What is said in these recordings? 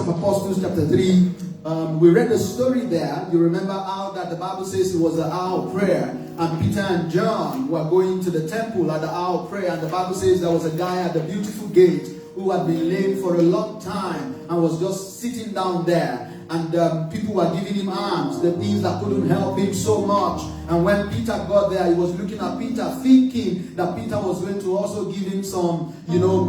of Apostles chapter 3, we read the story there. You remember how that the Bible says it was the hour of prayer, and Peter and John were going to the temple at the hour of prayer, and the Bible says there was a guy at the beautiful gate who had been lame for a long time and was just sitting down there. And people were giving him alms, the things that couldn't help him so much. And when Peter got there, he was looking at Peter, thinking that Peter was going to also give him some,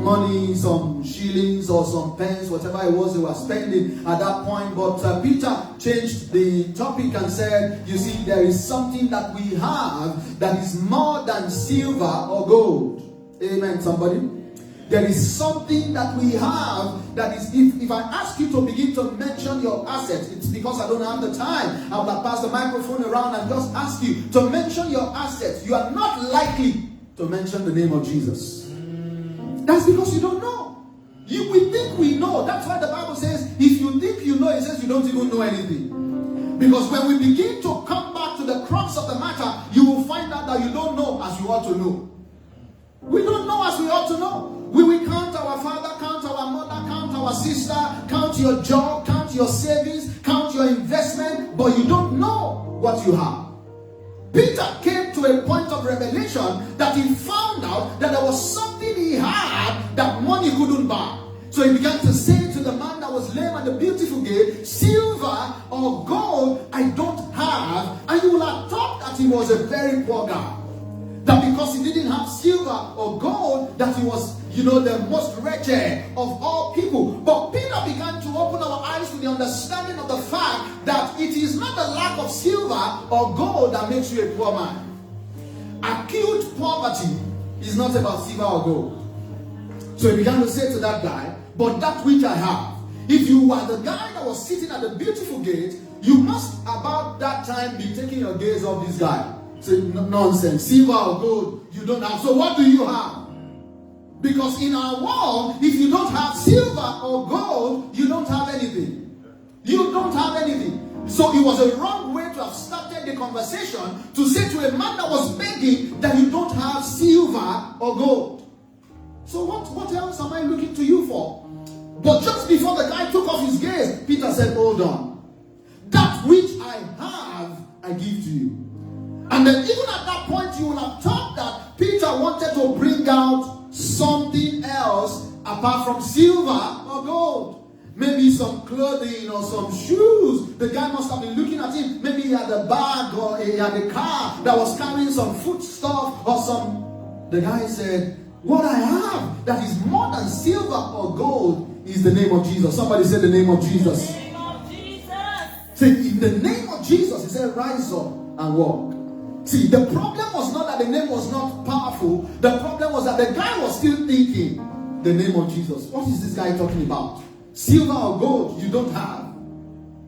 money, some shillings or some pence, whatever it was they were spending at that point. But Peter changed the topic and said, you see, there is something that we have that is more than silver or gold. Amen, somebody? There is something that we have that is, if I ask you to begin to mention your assets, it's because I don't have the time. I will pass the microphone around and just ask you to mention your assets. You are not likely to mention the name of Jesus. That's because you don't know. We think we know. That's why the Bible says, if you think you know, it says you don't even know anything. Because when we begin to come back to the crux of the matter, you will find out that you don't know as you ought to know. We don't know as we ought to know. We will count our father, count our mother, count our sister, count your job, count your savings, count your investment, but you don't know what you have. Peter came to a point of revelation that he found out that there was something he had that money couldn't buy. So he began to say to the man that was lame at the beautiful gate, silver or gold I don't have. And you will have thought that he was a very poor guy. That because he didn't have silver or gold, that he was, the most wretched of all people. But Peter began to open our eyes to the understanding of the fact that it is not the lack of silver or gold that makes you a poor man. Acute poverty is not about silver or gold. So he began to say to that guy, but that which I have. If you were the guy that was sitting at the beautiful gate, you must about that time be taking your gaze off this guy. Say, nonsense, silver or gold, you don't have. So what do you have? Because in our world, if you don't have silver or gold, you don't have anything. You don't have anything. So it was a wrong way to have started the conversation to say to a man that was begging that you don't have silver or gold. So what else am I looking to you for? But just before the guy took off his gaze, Peter said, hold on. That which I have, I give to you. And then even at that point, you will have thought that Peter wanted to bring out something else apart from silver or gold. Maybe some clothing or some shoes. The guy must have been looking at him. Maybe he had a bag or he had a car that was carrying some food stuff or some... The guy said, what I have that is more than silver or gold is the name of Jesus. Somebody said the name of Jesus. The name of Jesus. Say, in the name of Jesus, he said, rise up and walk. See, the problem was not that the name was not powerful. The problem was that the guy was still thinking, the name of Jesus. What is this guy talking about? Silver or gold you don't have.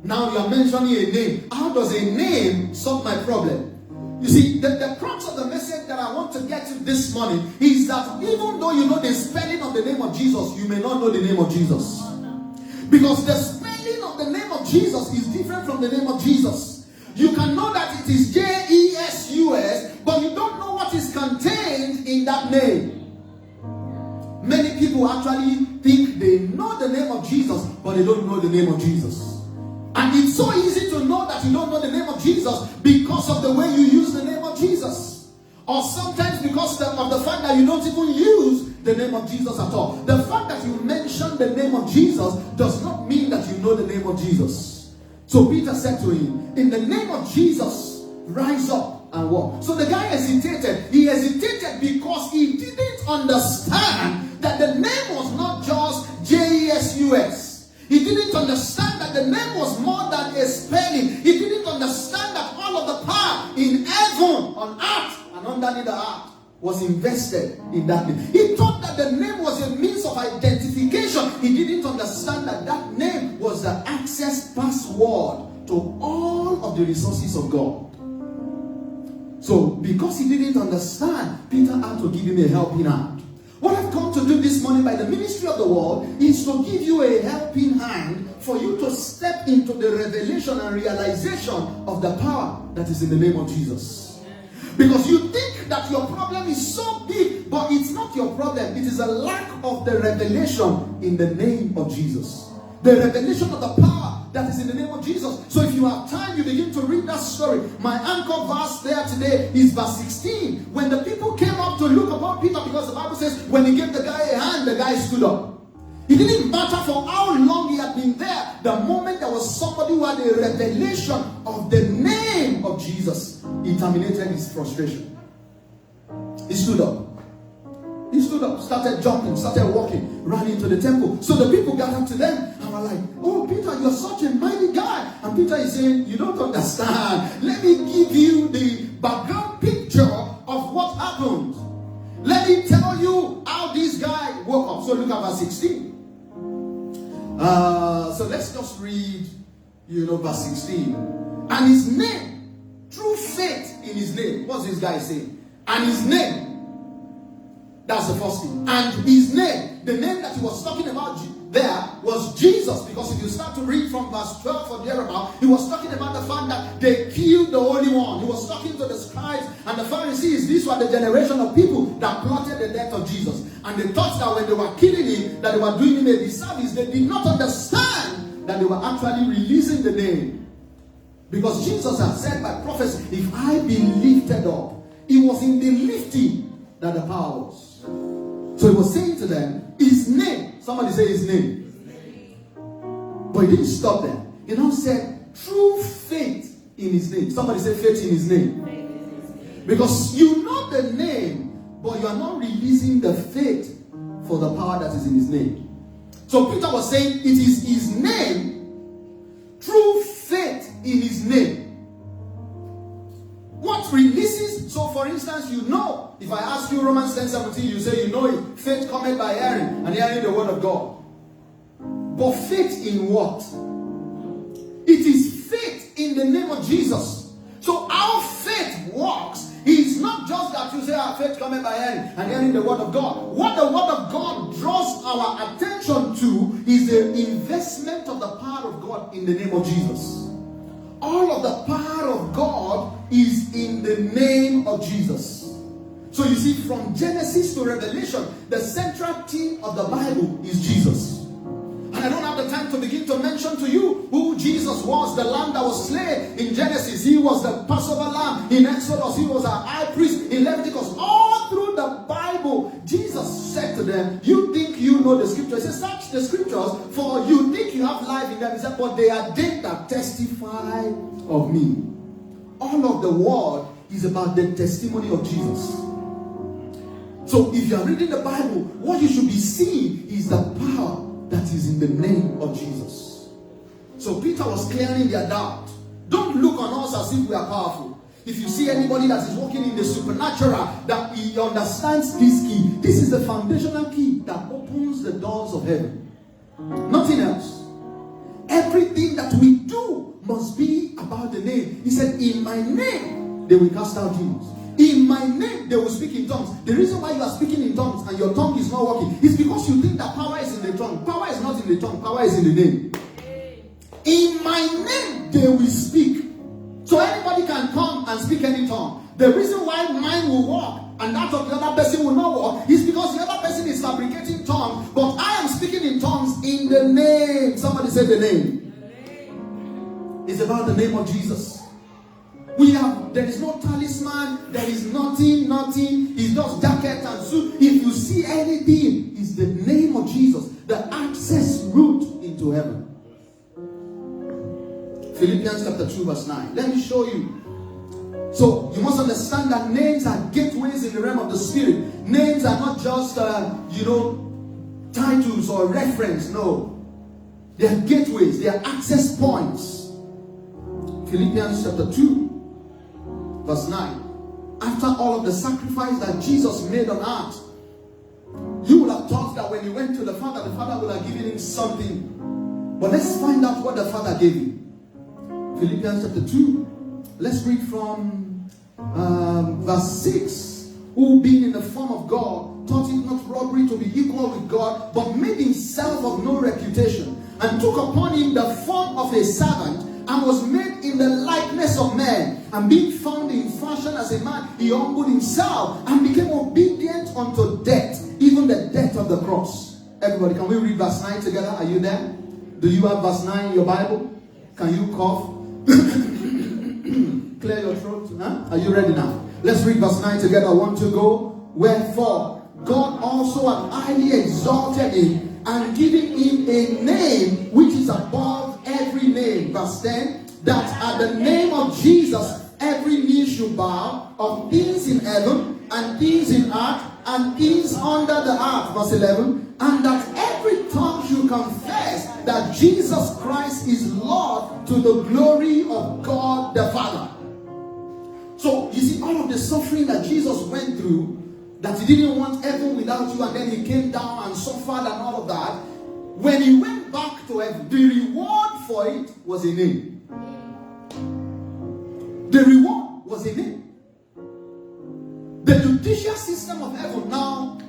Now you are mentioning a name. How does a name solve my problem? You see, the crux of the message that I want to get to this morning is that even though you know the spelling of the name of Jesus, you may not know the name of Jesus. Because the spelling of the name of Jesus is different from the name of Jesus. You can know that it is J-E-S-U-S, but you don't know what is contained in that name. Many people actually think they know the name of Jesus, but they don't know the name of Jesus. And it's so easy to know that you don't know the name of Jesus because of the way you use the name of Jesus. Or sometimes because of the fact that you don't even use the name of Jesus at all. The fact that you mention the name of Jesus does not mean that you know the name of Jesus. So Peter said to him, in the name of Jesus, rise up and walk. So the guy hesitated. He hesitated because he didn't understand that the name was not just J-E-S-U-S. He didn't understand that the name was more than a spelling. He didn't understand that all of the power in heaven, on earth, and underneath the earth was invested in that name. He thought that the name was a means of identification. He didn't understand that that name was the access password to all of the resources of God. So, because he didn't understand, Peter had to give him a helping hand. What I've come to do this morning by the ministry of the word is to give you a helping hand for you to step into the revelation and realization of the power that is in the name of Jesus. Because you think that your problem is so big, but it's not your problem. It is a lack of the revelation in the name of Jesus. The revelation of the power that is in the name of Jesus. So if you have time, you begin to read that story. My anchor verse there today is verse 16. When the people came up to look upon Peter, because the Bible says when he gave the guy a hand, the guy stood up. It didn't matter for how long he had been there. The moment there was somebody who had a revelation of the name of Jesus, he terminated his frustration. He stood up. He stood up, started jumping, started walking, ran into the temple. So the people gathered to them and were like, oh, Peter, you're such a mighty guy. And Peter is saying, you don't understand. Let me give you the background picture of what happened. Let me tell you how this guy woke up. So look at verse 16. So let's just read, verse 16. And his name, through faith in his name. What's this guy saying? And his name. That's the first thing. And his name, the name that he was talking about there was Jesus. Because if you start to read from verse 12 or thereabout, he was talking about the fact that they killed the Holy One. He was talking to the scribes and the Pharisees. These were the generation of people that plotted the death of Jesus. And they thought that when they were killing him, that they were doing him a disservice. They did not understand that they were actually releasing the name. Because Jesus had said by prophecy, if I be lifted up, it was in the lifting that the power was. So he was saying to them, his name. Somebody say his name. But he didn't stop there. He now said, through faith in his name. Somebody say faith in his name. Because you know the name, but you are not releasing the faith for the power that is in his name. So Peter was saying, it is his name, through faith in his name. What releases? So for instance, if I ask you Romans 10:17, you say you know it. Faith cometh by hearing, and hearing the word of God. But faith in what? It is faith in the name of Jesus. So our faith works. It's not just that you say our faith cometh by hearing, and hearing the word of God. What the word of God draws our attention to is the investment of the power of God in the name of Jesus. All of the power of God is in the name of Jesus. So you see, from Genesis to Revelation, the central theme of the Bible is Jesus. And I don't have the time to begin to mention to you who Jesus was, the lamb that was slain in Genesis. He was the Passover lamb. In Exodus, he was our high priest. In Leviticus, all through the Bible, Jesus said to them, you think you know the scriptures. He said, search the scriptures, for you think you have life in them. He said, but they are they that testify of me. All of the word is about the testimony of Jesus. So if you are reading the Bible, what you should be seeing is the power that is in the name of Jesus. So Peter was clearing their doubt. Don't look on us as if we are powerful. If you see anybody that is walking in the supernatural, that he understands this key. This is the foundational key that opens the doors of heaven. Nothing else. Everything that we do must be about the name. He said, in my name, they will cast out demons. In my name, they will speak in tongues. The reason why you are speaking in tongues and your tongue is not working is because you think that power is in the tongue. Power is not in the tongue. Power is in the name. In my name, they will speak. So anybody can come and speak any tongue. The reason why mine will work and that of the other person will not work is because the other person is fabricating tongues, but I am speaking in tongues in the name. Somebody say the name. It's about the name of Jesus. There is no talisman, there is nothing. It's just jacket and suit. If you see anything, it's the name of Jesus, the access route into heaven. Philippians chapter 2 verse 9. Let me show you. So you must understand that names are gateways in the realm of the spirit. Names are not just titles or reference. No, they are gateways. They are access points. Philippians chapter 2 verse 9. After all of the sacrifice that Jesus made on earth, you would have thought that when he went to the Father would have given him something. But let's find out what the Father gave him. Philippians chapter 2. Let's read from verse 6. Who being in the form of God, thought it not robbery to be equal with God, but made himself of no reputation, and took upon him the form of a servant, and was made in the likeness of men. And being found in fashion as a man, he humbled himself and became obedient unto death, even the death of the cross. Everybody, can we read verse 9 together? Are you there? Do you have verse 9 in your Bible? Can you cough? Clear your throat. Huh? Are you ready now? Let's read verse 9 together. 1, 2, go. Wherefore, God also hath highly exalted him and given him a name which is above every name. Verse 10. That at the name of Jesus every knee should bow, of things in heaven and things in earth and things under the earth. Verse 11. And that every tongue should confess that Jesus Christ is Lord, to the glory of God the Father. So you see, all of the suffering that Jesus went through, that he didn't want heaven without you, and then he came down and suffered and all of that. When he went back to heaven, the reward for it was a name. The reward was a name. The judicial system of heaven now,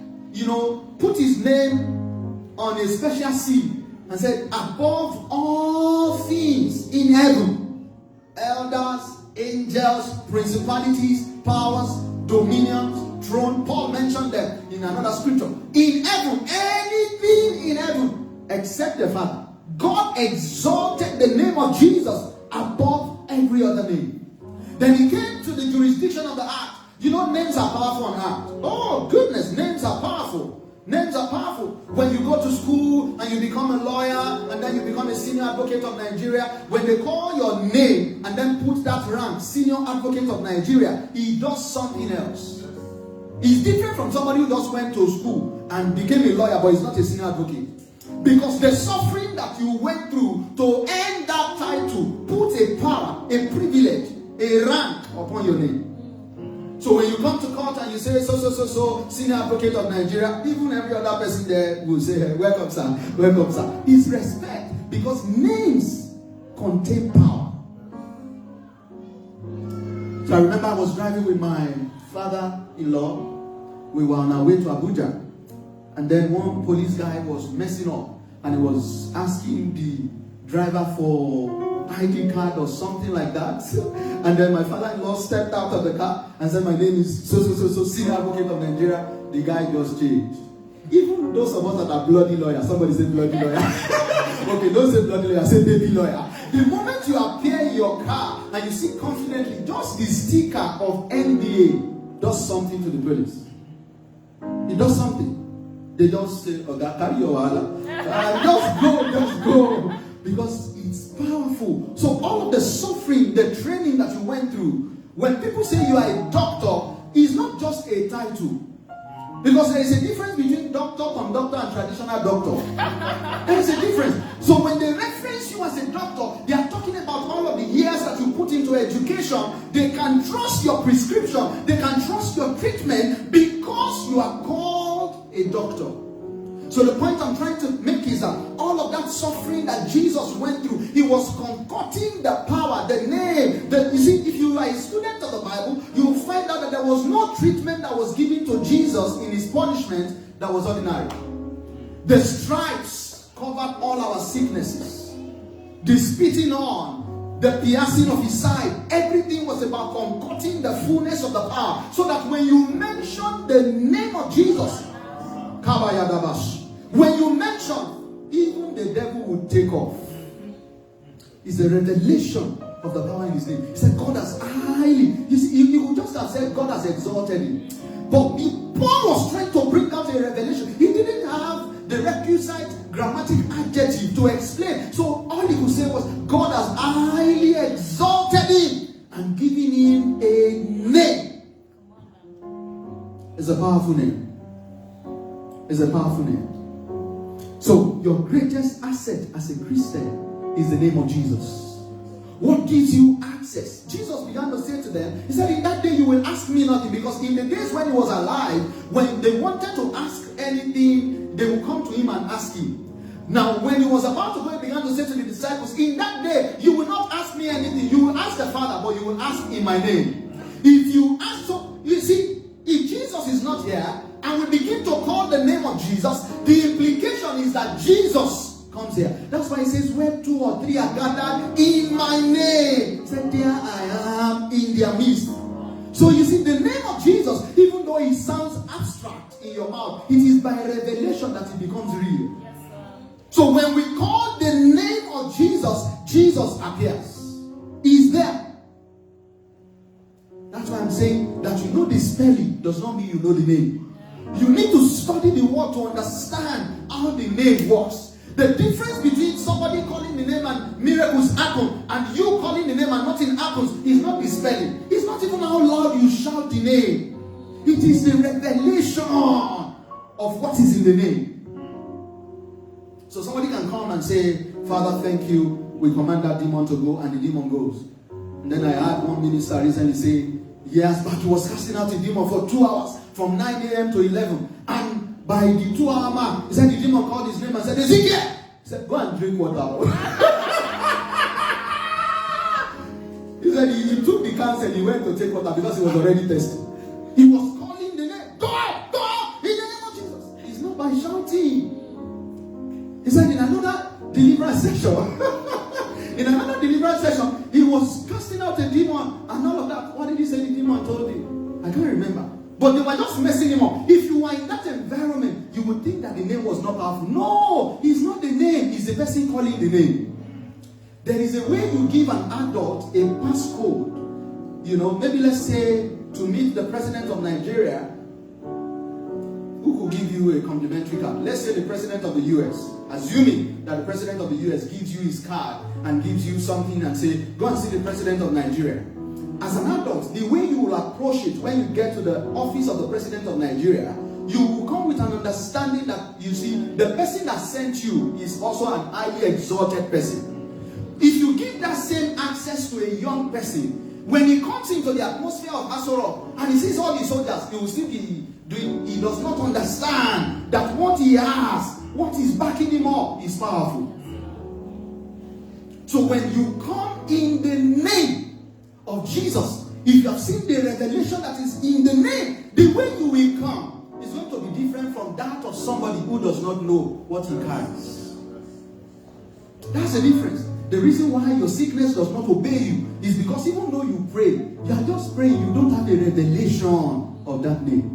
put his name on a special seal and said, above all things in heaven, elders, angels, principalities, powers, dominions, throne. Paul mentioned them in another scripture. In heaven, anything in heaven except the Father. God exalted the name of Jesus above every other name. Then he came to the jurisdiction of the earth. Names are powerful on earth. Oh, goodness, names are powerful. Names are powerful. When you go to school and you become a lawyer and then you become a senior advocate of Nigeria, when they call your name and then put that rank, senior advocate of Nigeria, he does something else. He's different from somebody who just went to school and became a lawyer but is not a senior advocate. Because the suffering that you went through to earn that title put a power, a privilege, a rank upon your name. So when you come to court and you say, so, senior advocate of Nigeria, even every other person there will say, welcome sir, welcome sir. It's respect, because names contain power. So I remember I was driving with my father-in-law. We were on our way to Abuja. And then one police guy was messing up. And he was asking the driver for ID card or something like that. And then my father-in-law stepped out of the car and said, my name is so, senior advocate of Nigeria. The guy just changed. Even those of us that are bloody lawyers, somebody say bloody lawyer. Okay, don't say bloody lawyer, say baby lawyer. The moment you appear in your car and you see confidently, just the sticker of NDA does something to the police. It does something. They just say, oh, that carry your wallet. Just go. Because it's powerful. So all of the suffering, the training that you went through, when people say you are a doctor, it's not just a title. Because there is a difference between doctor, conductor, and traditional doctor. There is a difference. So when they reference you as a doctor, they are talking about all of the years that you put into education. They can trust your prescription. They can trust your treatment because you are called a doctor. So the point I'm trying to make is that all of that suffering that Jesus went through, he was concocting the power, the name. You see, if you are a student of the Bible, you will find out that there was no treatment that was given to Jesus in his punishment that was ordinary. The stripes covered all our sicknesses. The spitting on, the piercing of his side, everything was about concocting the fullness of the power. So that when you mention the name of Jesus, when you mention, even the devil would take off. It's a revelation of the power in his name. He said, God has highly. You see, you would just have said, God has exalted him. But Paul was trying to bring out a revelation. He didn't have the requisite grammatic adjective to explain. So all he could say was, God has highly exalted him and given him a name. It's a powerful name. It's a powerful name. So your greatest asset as a Christian is the name of Jesus. What gives you access? Jesus began to say to them, he said, in that day you will ask me nothing. Because in the days when he was alive, when they wanted to ask anything, they would come to him and ask him. Now when he was about to go, he began to say to the disciples, in that day you will not ask me anything. You will ask the Father, but you will ask in my name. If you ask, so you see, if Jesus is not here, and we begin to call the name of Jesus, the implication is that Jesus comes here. That's why he says, where 2 or 3 are gathered in my name, he said, there I am in their midst. So you see, the name of Jesus, even though it sounds abstract in your mouth, it is by revelation that it becomes real. So when we call the the name of Jesus, Jesus appears. He's there. That's why I'm saying that you know the spelling does not mean you know the name. You need to study the word to understand how the name works. The difference between somebody calling the name and miracles happen and you calling the name and nothing happens is not the spelling. It's not even how loud you shout the name. It is the revelation of what is in the name. So somebody can come and say, Father, thank you. We command that demon to go, and the demon goes. And then I had one minister recently say, yes, but he was casting out a demon for 2 hours, from 9 a.m. to 11. And by the 2-hour mark, he said the demon called his name and said, Ezekiel! He said, go and drink water. He said he took the counsel, he went to take water because he was already thirsty. He was calling the name, go, in the name of Jesus. It's not by shouting. He said in another deliverance session, he was casting out a demon and all of that. What did he say the demon told him? I can't remember. But they were just messing him up. If you were in that environment, you would think that the name was not powerful. No, it's not the name. It's the person calling the name. There is a way you give an adult a passcode. You know, maybe let's say to meet the president of Nigeria, who could give you a complimentary card? Let's say the president of the US. Assuming that the president of the US gives you his card and gives you something and say, go and see the president of Nigeria. As an adult, the way you will approach it when you get to the office of the president of Nigeria, you will come with an understanding that, you see, the person that sent you is also an highly exalted person. If you give that same access to a young person, when he comes into the atmosphere of Asoro and he sees all the soldiers, he will still be doing, he does not understand that what he has, what is backing him up, is powerful. So when you come in the name of Jesus, if you have seen the revelation that is in the name, the way you will come is going to be different from that of somebody who does not know what he carries. That's the difference. The reason why your sickness does not obey you is because even though you pray, you are just praying, you don't have a revelation of that name.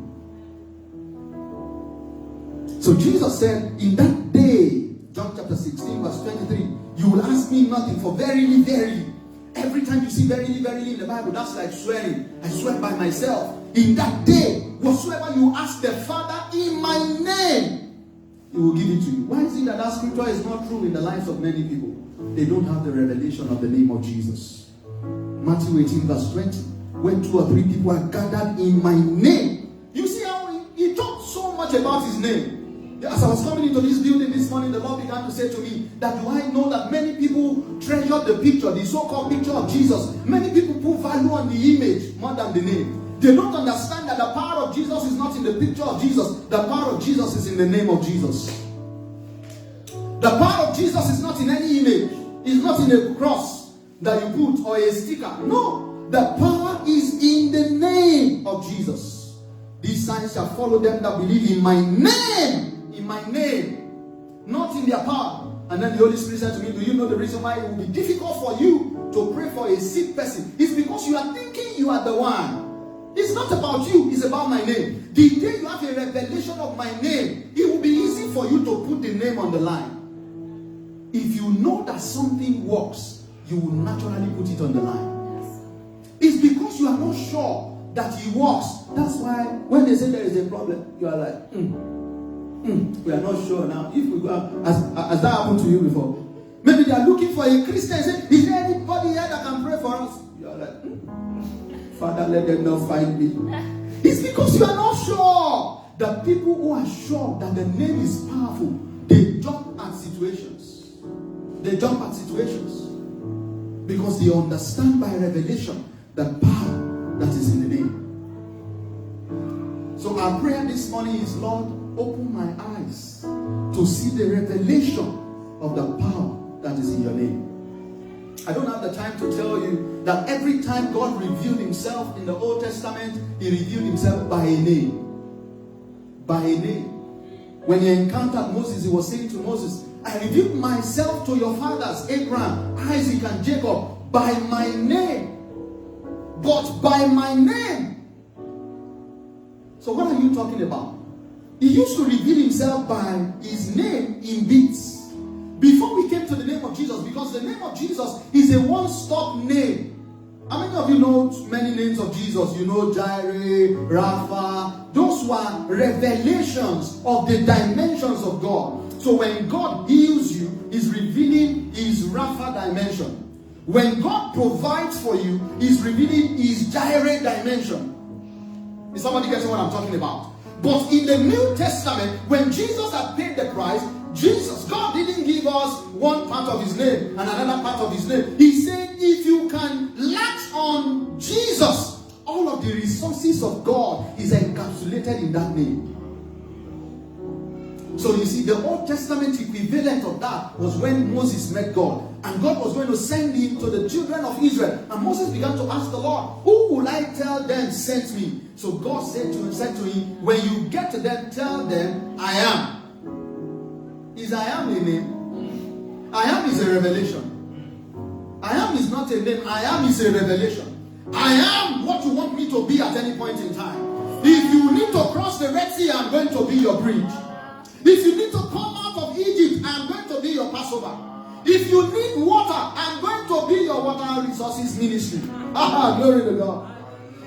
So Jesus said, in that day, John chapter 16, verse 23, you will ask me nothing, for verily, verily. Every time you see verily, verily in the Bible, that's like swearing. I swear by myself. In that day, whatsoever you ask the Father in my name, He will give it to you. Why is it that that scripture is not true in the lives of many people? They don't have the revelation of the name of Jesus. Matthew 18, verse 20. When 2 or 3 people are gathered in my name. You see how he talked so much about his name. As I was coming into this building this morning, the Lord began to say to me that do I know that many people treasure the picture, the so-called picture of Jesus. Many people put value on the image more than the name. They don't understand that the power of Jesus is not in the picture of Jesus. The power of Jesus is in the name of Jesus. The power of Jesus is not in any image. It's not in a cross that you put or a sticker. No. The power is in the name of Jesus. These signs shall follow them that believe in my name. In my name, not in their power. And then the Holy Spirit said to me, do you know the reason why it will be difficult for you to pray for a sick person? It's because you are thinking you are the one. It's not about you, it's about my name. The day you have a revelation of my name, it will be easy for you to put the name on the line. If you know that something works, you will naturally put it on the line. It's because you are not sure that it works. That's why when they say there is a problem, you are like, we are not sure now. If we go out, as that happened to you before, maybe they are looking for a Christian. Say, is there anybody here that can pray for us? You are like, Father, let them not find me. It's because you are not sure. The people who are sure that the name is powerful, they jump at situations. They jump at situations because they understand by revelation the power that is in the name. So our prayer this morning is, Lord, open my eyes to see the revelation of the power that is in your name. I don't have the time to tell you that every time God revealed himself in the Old Testament, he revealed himself by a name. By a name. When he encountered Moses, he was saying to Moses, I revealed myself to your fathers, Abraham, Isaac, and Jacob, by my name. But by my name. So what are you talking about? He used to reveal himself by his name in bits. Before we came to the Jesus because the name of Jesus is a one-stop name. How many of you know many names of Jesus? You know Jireh, Rapha. Those were revelations of the dimensions of God. So when God heals you, He's revealing His Rapha dimension. When God provides for you, He's revealing His Jireh dimension. Is somebody getting what I'm talking about? But in the New Testament, when Jesus had paid the price, God didn't give us one part of His name and another part of His name. He said, if you can latch on Jesus, all of the resources of God is encapsulated in that name. So you see, the Old Testament equivalent of that was when Moses met God. And God was going to send him to the children of Israel. And Moses began to ask the Lord, who will I tell them sent me? So God said to him, when you get to them, tell them, I am. Is I am a name? I am is a revelation. I am is not a name. I am is a revelation. I am what you want me to be at any point in time. If you need to cross the Red Sea, I'm going to be your bridge. If you need to come out of Egypt, I'm going to be your Passover. If you need water, I'm going to be your water resources ministry. Glory to God.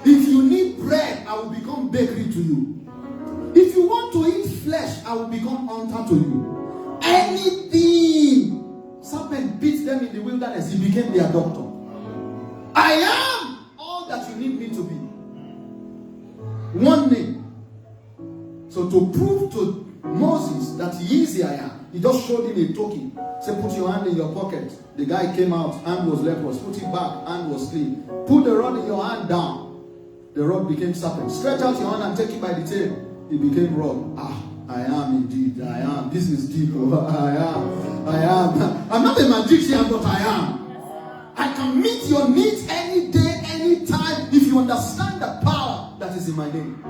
If you need bread, I will become bakery to you. If you want to eat flesh, I will become hunter to you. Anything. Serpent beat them in the wilderness. He became their doctor. I am all that you need me to be. One name. So to prove to Moses that he is the I am, he just showed him a token. Say, put your hand in your pocket. The guy came out, hand was leprous. Put it back, hand was clean. Put the rod in your hand down. The rod became serpent. Stretch out your hand and take it by the tail. It became rod. I am indeed. I am. This is deep. I am. I'm not a magician, but I am. I can meet your needs any day, any time, if you understand the power that is in my name.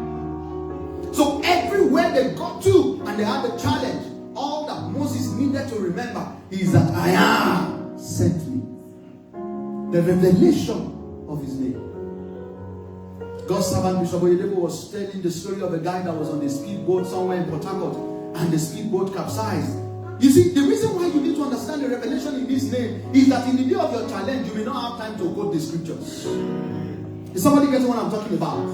So everywhere they got to, and they had a challenge, all that Moses needed to remember is that I am sent me. The revelation of his name. God's servant Bishop Oyedepo was telling the story of a guy that was on a speedboat somewhere in Port Harcourt, and the speedboat capsized. You see, the reason why you need to understand the revelation in this name is that in the day of your challenge, you may not have time to quote the scriptures. Is somebody getting what I'm talking about?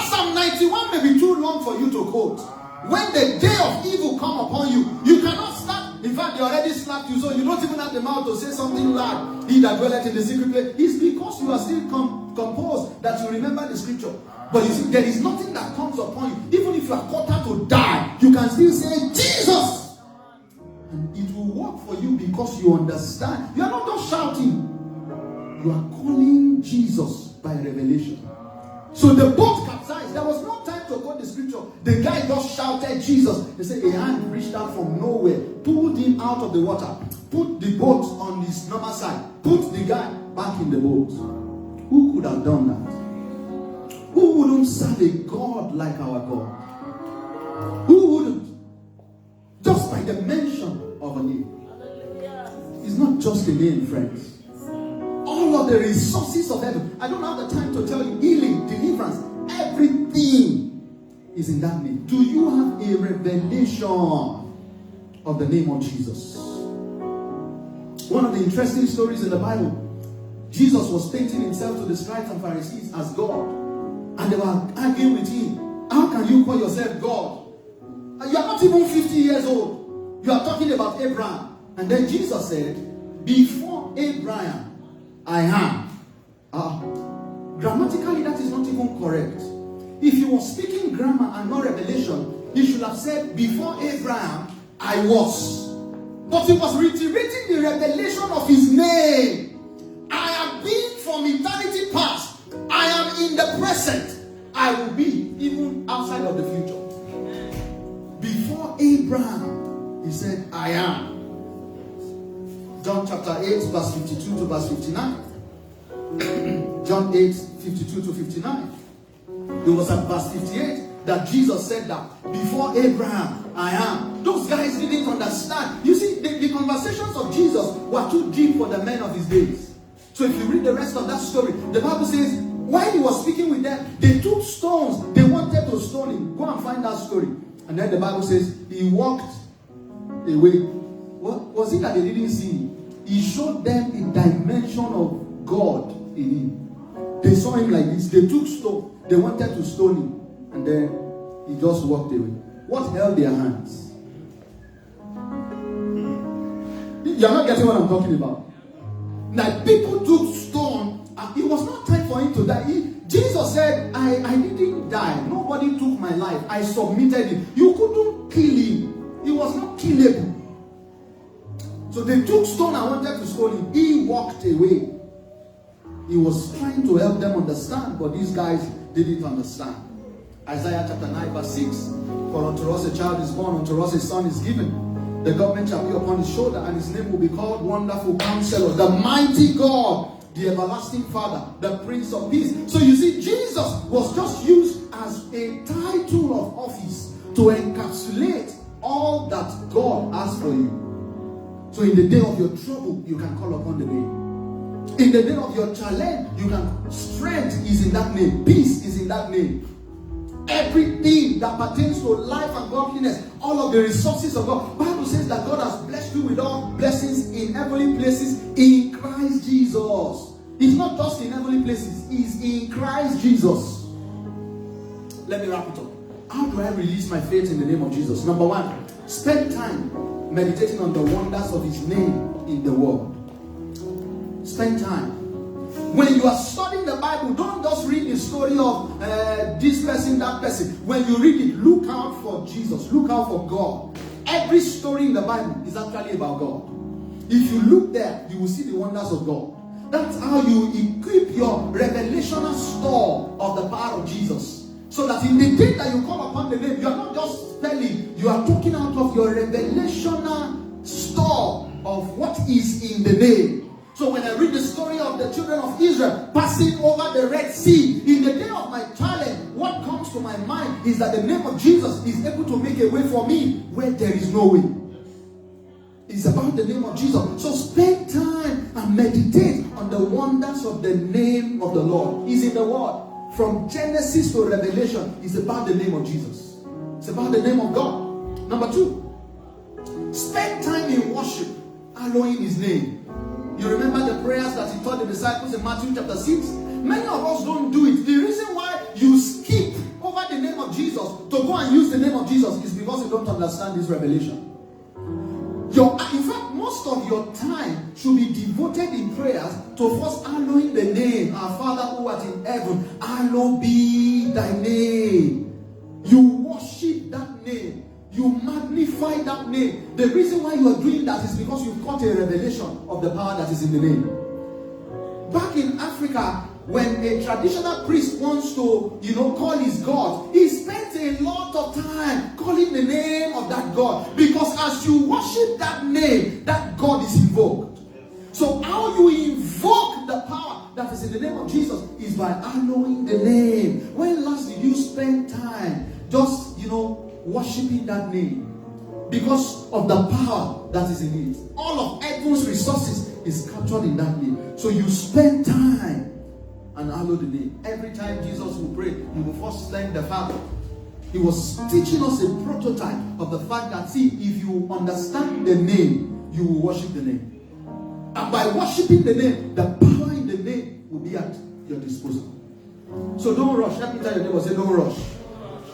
Psalm 91 may be too long for you to quote. When the day of evil come upon you, you cannot start. In fact, they already slapped you, so you don't even have the mouth to say something loud. He that dwelleth in the secret place. It's because you are still composed that you remember the scripture. But you see, there is nothing that comes upon you. Even if you are quarter to die, you can still say, Jesus! And it will work for you because you understand. You are not just shouting. You are calling Jesus by revelation. So the boat capsized. There was no time to quote the scripture. The guy just shouted Jesus. They said a hand reached out from nowhere, pulled him out of the water, put the boat on his normal side, put the guy back in the boat. Who could have done that? Who wouldn't serve a God like our God? Who wouldn't? Just by the mention of a name. It's not just a name, friends. All of the resources of heaven. I don't have the time to tell you. Healing, deliverance, everything is in that name. Do you have a revelation of the name of Jesus? One of the interesting stories in the Bible, Jesus was painting himself to the scribes and Pharisees as God. And they were arguing with him. How can you call yourself God? You are not even 50 years old. You are talking about Abraham. And then Jesus said, before Abraham, I am. Grammatically, that is not even correct. If he was speaking grammar and not revelation, he should have said, before Abraham, I was. But he was reiterating the revelation of his name. I have been from eternity past. I am in the present. I will be even outside of the future. Before Abraham, he said, I am. John chapter 8, verse 52 to verse 59. John 8, 52 to 59. It was at verse 58 that Jesus said that before Abraham, I am. Those guys didn't understand. You see, the conversations of Jesus were too deep for the men of his days. So if you read the rest of that story, the Bible says, while he was speaking with them, they took stones. They wanted to stone him. Go and find that story. And then the Bible says, he walked away. What was it that they didn't see? he showed them a dimension of God in him. They saw him like this. They took stone. They wanted to stone him. And then he just walked away. What held their hands? You're not getting what I'm talking about. Like people took stone, and it was not time for him to die. Jesus said, I didn't die. Nobody took my life. I submitted him. You couldn't kill him. He was not killable. So they took stone and wanted to stone him. He walked away. He was trying to help them understand, but these guys didn't understand. Isaiah chapter 9 verse 6. For unto us a child is born, unto us a son is given. The government shall be upon his shoulder, and his name will be called Wonderful Counselor, the Mighty God, the Everlasting Father, the Prince of Peace. So you see, Jesus was just used as a title of office to encapsulate all that God has for you. So in the day of your trouble, you can call upon the name. In the day of your challenge, you can. Strength is in that name. Peace is in that name. Everything that pertains to life and godliness, all of the resources of God. Bible says that God has blessed you with all blessings in heavenly places in Christ Jesus. It's not just in heavenly places, it's in Christ Jesus. Let me wrap it up. How do I release my faith in the name of Jesus? Number one, spend time meditating on the wonders of his name in the world. Spend time. When you are studying the Bible, don't just read the story of this person, that person. When you read it, look out for Jesus. Look out for God. Every story in the Bible is actually about God. If you look there, you will see the wonders of God. That's how you equip your revelational store of the power of Jesus. So that in the day that you call upon the name, you are not just spelling, you are talking out of your revelational store of what is in the name. So when I read the story of the children of Israel passing over the Red Sea, in the day of my challenge, what comes to my mind is that the name of Jesus is able to make a way for me where there is no way. It's about the name of Jesus. So spend time and meditate on the wonders of the name of the Lord. It's in the Word. From Genesis to Revelation, it's about the name of Jesus. It's about the name of God. Number two, spend time in worship, hallowing his name. You remember the prayers that he taught the disciples in Matthew chapter 6? Many of us don't do it. The reason why you skip over the name of Jesus to go and use the name of Jesus is because you don't understand this revelation. In fact, most of your time should be devoted in prayers to first hallowing the name. Our Father who art in heaven, hallowed be thy name. You worship that name. You magnify that name. The reason why you are doing that is because you've got a revelation of the power that is in the name. Back in Africa, when a traditional priest wants to, call his God, he spends a lot of time calling the name of that God. Because as you worship that name, that God is invoked. So how you invoke the power that is in the name of Jesus is by hallowing the name. When last did you spend time just, worshiping that name? Because of the power that is in it. All of heaven's resources is captured in that name. So you spend time and hallow the name. Every time Jesus will pray, he will first thank the Father. He was teaching us a prototype of the fact that, see, if you understand the name, you will worship the name. And by worshiping the name, the power in the name will be at your disposal. So don't rush. Let me tell your neighbor, say, don't rush.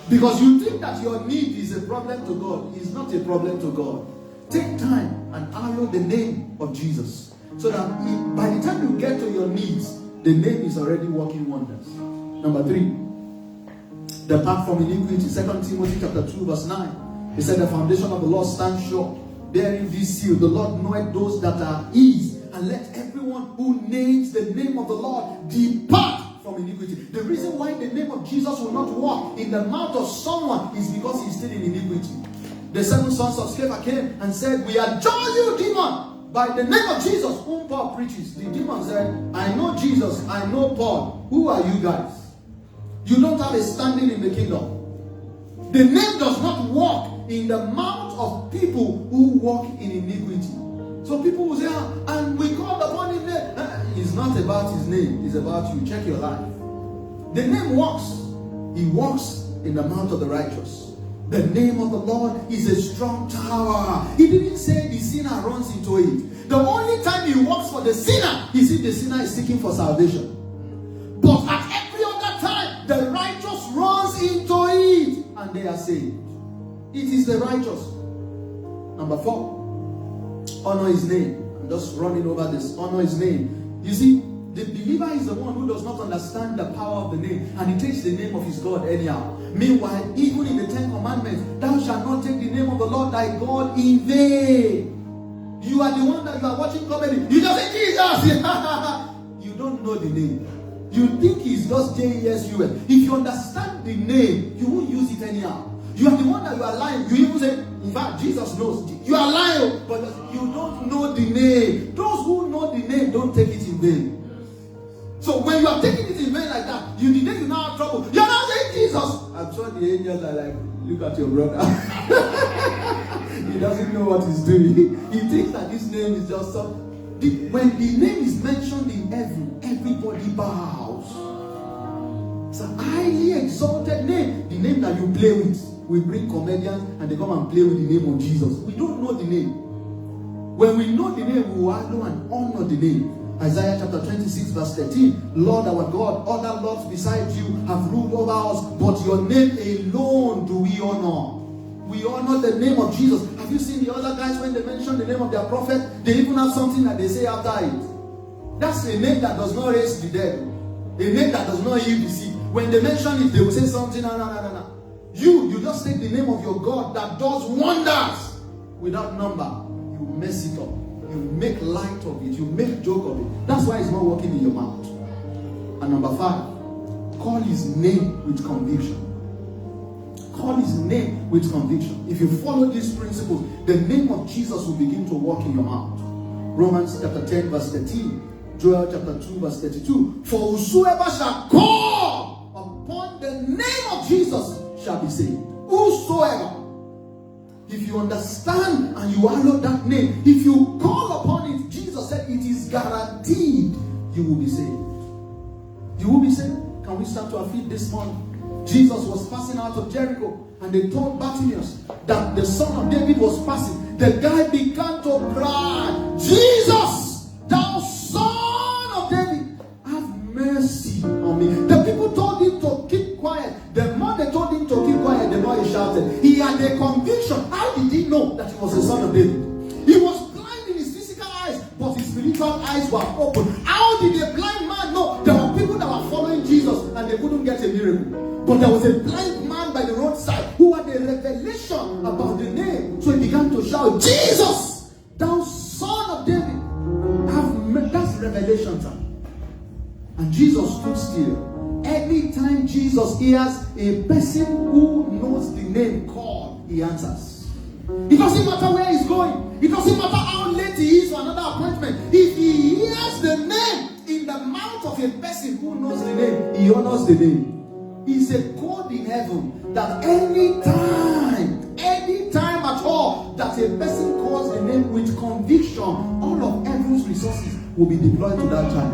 Because you think that your need is a problem to God. It's not a problem to God. Take time and hallow the name of Jesus. So that by the time you get to your needs, the name is already working wonders. Number 3, depart from iniquity. 2 Timothy chapter 2 verse 9. He said the foundation of the Lord stands sure, bearing this seal. The Lord knoweth those that are his. And let everyone who names the name of the Lord depart from iniquity. The reason why the name of Jesus will not walk in the mouth of someone is because he's still in iniquity. The 7 sons of Sceva came and said, we adjure you, demon, by the name of Jesus, whom Paul preaches. The demon said, I know Jesus, I know Paul. Who are you guys? You don't have a standing in the kingdom. The name does not walk in the mouth of people who walk in iniquity. So people will say, and we called upon his name. It's not about his name, it's about you. Check your life. The name walks. He walks in the mouth of the righteous. The name of the Lord is a strong tower. He didn't say the sinner runs into it. The only time he works for the sinner is if the sinner is seeking for salvation. But at every other time, the righteous runs into it and they are saved. It is the righteous. Number 4, honor his name. I'm just running over this. Honor his name. You see, the believer is the one who does not understand the power of the name, and he takes the name of his God anyhow. Meanwhile, even in the 10 Commandments, thou shalt not take the name of the Lord thy God in vain. You are the one that you are watching comedy. You just say Jesus. You don't know the name. You think it's just J-E-S-U-S. If you understand the name, you won't use it anyhow. You are the one that you are lying. You even say, in fact, Jesus knows. You are lying, but you don't know the name. Those who know the name don't take it in vain. So when you are taking it in vain like that, the day you now have trouble, you are now saying Jesus. I'm sure the angels are like, look at your brother. He doesn't know what he's doing. He thinks that this name is just some. When the name is mentioned in heaven, everybody bows. It's a highly exalted name. The name that you play with. We bring comedians and they come and play with the name of Jesus. We don't know the name. When we know the name, we will hallow and honor the name. Isaiah chapter 26 verse 13. Lord our God, other lords besides you have ruled over us, but your name alone do we honor. We honor the name of Jesus. Have you seen the other guys when they mention the name of their prophet? They even have something that they say after it. That's a name that does not raise the dead. A name that does not heal the sick. When they mention it, they will say something. No. You just take the name of your God that does wonders without number. You mess it up. You make light of it. You make joke of it. That's why it's not working in your mouth. And number 5, call his name with conviction. Call his name with conviction. If you follow these principles, the name of Jesus will begin to work in your mouth. Romans chapter 10 verse 13. Joel chapter 2 verse 32. For whosoever shall call upon the name of Jesus shall be saved. Whosoever. If you understand and you hallow that name, if you call upon it, Jesus said it is guaranteed you will be saved. You will be saved. Can we stand to our feet this morning? Jesus was passing out of Jericho and they told Bartimaeus that the son of David was passing. The guy began to cry, Jesus, thou son of David, have mercy on me. The people told him to keep quiet. The more they told him to keep quiet, the more he shouted. He had a conviction. How did he know that he was the son of David? He was blind in his physical eyes, but his spiritual eyes were open. How did a blind man know? There were people that were following Jesus and they couldn't get a miracle. But there was a blind man by the roadside who had a revelation about the name. So he began to shout, Jesus, thou son of David. That's revelation time. And Jesus stood still. Anytime Jesus hears a person who knows the name called, he answers. It doesn't matter where he's going. It doesn't matter how late he is for another appointment. If he hears the name in the mouth of a person who knows the name, he honors the name. It's a code in heaven that anytime at all that a person calls the name with conviction, all of heaven's resources will be deployed to that child.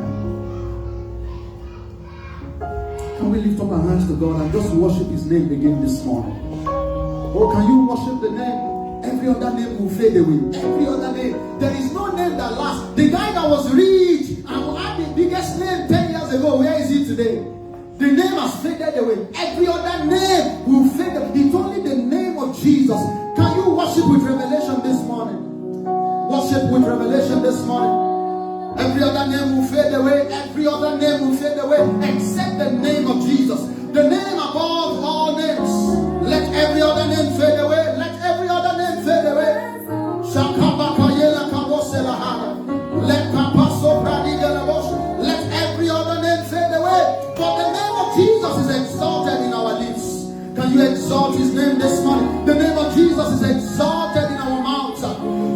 Can we lift up our hands to God and just worship his name again this morning? Or can you worship the name? Every other name will fade away. Every other name. There is no name that lasts. The guy that was rich and had the biggest name 10 years ago, where is he today? The name has faded away. Every other name will fade away. It's only the name of Jesus. Can you worship with revelation this morning? Worship with revelation this morning. Every other name will fade away. Every other name will fade away except the name of Jesus. The name above all names. Let every other name fade away. Let every other name fade away. Let every other name fade away. For the name of Jesus is exalted in our lips. Can you exalt his name this morning? The name of Jesus is exalted in our mouths.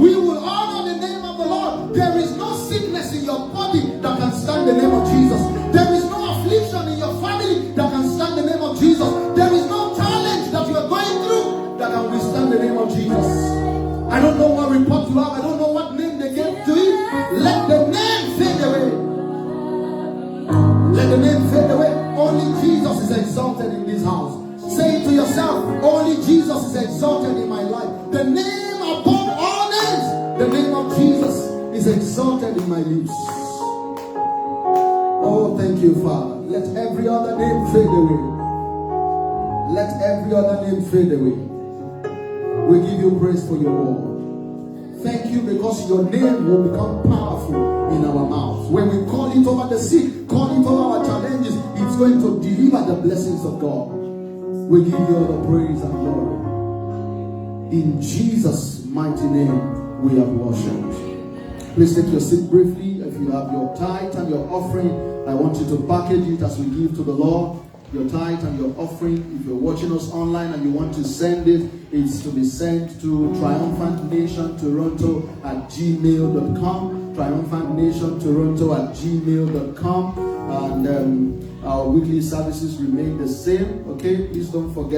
We will honor the name of the Lord. There is no sickness in your body that can stand the name of Jesus. There is no affliction in your family that can stand the name of Jesus. There is no challenge that you are going through that can withstand the name of Jesus. I don't know what report you have. I don't know what name they gave to it. Let the name fade away. Let the name fade away. Only Jesus is exalted in this house. Say it to yourself. Only Jesus is Oh, thank you, Father. Let every other name fade away. Let every other name fade away. We give you praise for your word. Thank you because your name will become powerful in our mouths. When we call it over the sick, call it over our challenges, it's going to deliver the blessings of God. We give you all the praise and glory. In Jesus' mighty name, we have worshipped. Please take your seat briefly. If you have your tithe and your offering, I want you to package it as we give to the Lord. Your tithe and your offering. If you're watching us online and you want to send it, it's to be sent to Triumphant Nation Toronto at gmail.com. Triumphant Nation Toronto at gmail.com. And our weekly services remain the same. Okay, please don't forget.